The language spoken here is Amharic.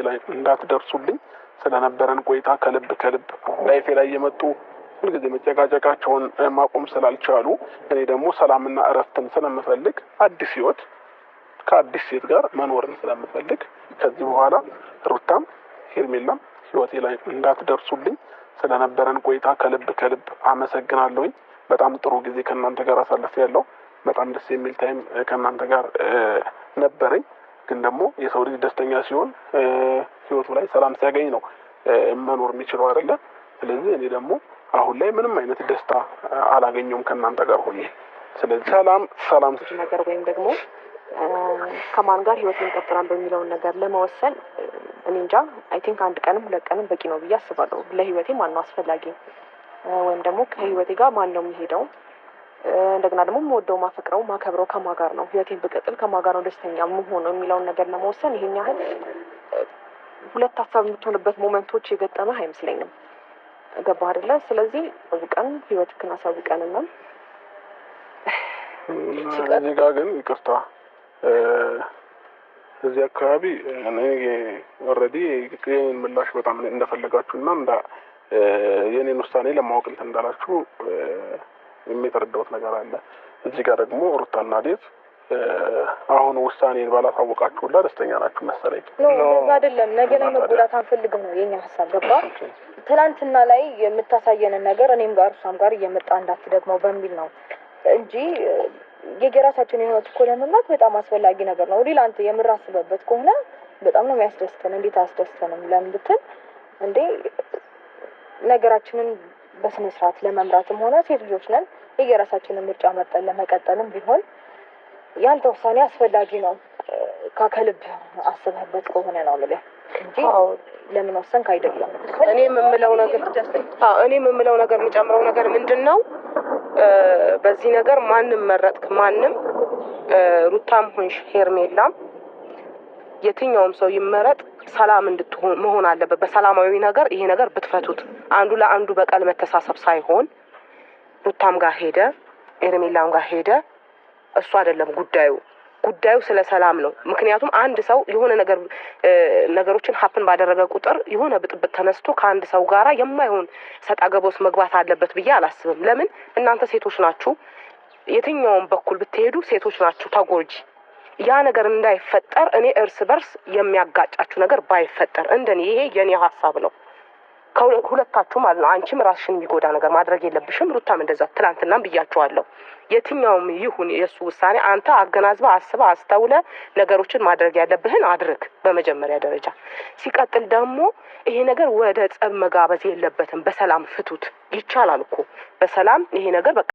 ላይ እንዳትደርሱብኝ ስለነበረን ቆይታ ከልብ ላይፌ ላይ የመጡ ሁልጊዜ መጨቃጨቃቸውን ማቆም ስላልቻሉ እኔ ደግሞ ሰላምና እረፍትን ስለምፈልግ አዲስ ህይወት ከአዲስ ሴት ጋር መኖርን ስለምፈልግ ከዚህ በኋላ ሩታም ሄርሜላም ህይወቴ ላይ እንዳትደርሱብኝ ስለነበረን ቆይታ ከልብ አመሰግናለሁኝ። በጣም ጥሩ ጊዜ ከእናንተ ጋር አሳልፌያለሁ። በጣም ደስ የሚል ታይም ከእናንተ ጋር ነበረኝ። ግን ደግሞ የሰው ልጅ ደስተኛ ሲሆን ህይወቱ ላይ ሰላም ሲያገኝ ነው መኖር የሚችለው አይደለ? ስለዚህ እኔ ደግሞ አሁን ላይ ምንም አይነት ደስታ አላገኘውም ከእናንተ ጋር ሆኜ። ስለዚህ ሰላም ነገር ወይም ደግሞ ከማን ጋር ህይወትን እንቀጥላለሁ የሚለውን ነገር ለመወሰን እኔ እንጃ። አይ ቲንክ አንድ ቀንም ሁለት ቀንም በቂ ነው ብዬ አስባለሁ። ለህይወቴ ማን ነው አስፈላጊ ወይም ደግሞ ከህይወቴ ጋር ማን ነው የሚሄደው፣ እንደገና ደግሞ የምወደው ማፈቅረው ማከብረው ከማን ጋር ነው ህይወቴን ብቀጥል ከማን ጋር ነው ደስተኛ የምሆነው የሚለውን ነገር ለመወሰን ይሄን ያህል ሁለት ሀሳብ የምትሆንበት ሞመንቶች የገጠመህ አይመስለኝም። ገባህ አይደለ? ስለዚህ አውቀን ህይወትህን አሳውቀንና እዚህ ጋር ግን ይቅርታ እዚህ አካባቢ እኔ ኦልሬዲ የኔን ምላሽ በጣም እንደፈለጋችሁና የኔን ውሳኔ ለማወቅ እንትን እንዳላችሁ የተረዳሁት ነገር አለ። እዚህ ጋር ደግሞ ሩታና ዴቭ አሁን ውሳኔን ባላሳወቃችሁላ ደስተኛ ናችሁ መሰለኝ። እንደዛ አይደለም። ነገ ላይ መጎዳት አንፈልግም ነው የኛ ሀሳብ። ገባ? ትናንትና ላይ የምታሳየንን ነገር እኔም ጋር እሷም ጋር እየመጣ እንዳትደግመው በሚል ነው እንጂ የራሳችን ህይወት እኮ ለመምራት በጣም አስፈላጊ ነገር ነው። ሪል አንተ የምር አስበበት ከሆነ በጣም ነው የሚያስደስተን። እንዴት አስደስተንም ለምን ብትል እንዴ ነገራችንን በስነ ስርዓት ለመምራትም ሆነ ሴት ልጆች ነን የራሳችንን ምርጫ መርጠን ለመቀጠልም ቢሆን ያንተ ውሳኔ አስፈላጊ ነው። ከልብ አስበህበት ከሆነ ነው ማለት እንጂ ለምን ወሰንክ አይደለም። እኔ የምምለው ነገር የሚጨምረው ነገር ምንድነው? በዚህ ነገር ማንም መረጥክ ማንም ሩታም ሆንሽ ሄርሜላም የትኛውም ሰው ይመረጥ ሰላም እንድትሆን መሆን አለበት። በሰላማዊ ነገር ይሄ ነገር ብትፈቱት አንዱ ለአንዱ በቀል መተሳሰብ ሳይሆን ሩታም ጋር ሄደ ሄርሜላም ጋር ሄደ እሱ አይደለም ጉዳዩ ስለ ሰላም ነው። ምክንያቱም አንድ ሰው የሆነ ነገሮችን ሀፕን ባደረገ ቁጥር የሆነ ብጥብጥ ተነስቶ ከአንድ ሰው ጋራ የማይሆን ሰጣ ገቦስ መግባት አለበት ብዬ አላስብም። ለምን እናንተ ሴቶች ናችሁ፣ የትኛውም በኩል ብትሄዱ ሴቶች ናችሁ ተጎጂ። ያ ነገር እንዳይፈጠር እኔ እርስ በርስ የሚያጋጫችሁ ነገር ባይፈጠር እንደኔ ይሄ የኔ ሀሳብ ነው። ከሁለታችሁ ማለት ነው። አንቺም ራስሽን የሚጎዳ ነገር ማድረግ የለብሽም። ሩታም እንደዛ ትናንትናም ብያቸዋለሁ። የትኛውም ይሁን የሱ ውሳኔ አንተ አገናዝበህ አስበህ አስተውለህ ነገሮችን ማድረግ ያለብህን አድርግ በመጀመሪያ ደረጃ። ሲቀጥል ደግሞ ይሄ ነገር ወደ ጸብ መጋበዝ የለበትም። በሰላም ፍቱት። ይቻላል እኮ በሰላም ይሄ ነገር በቃ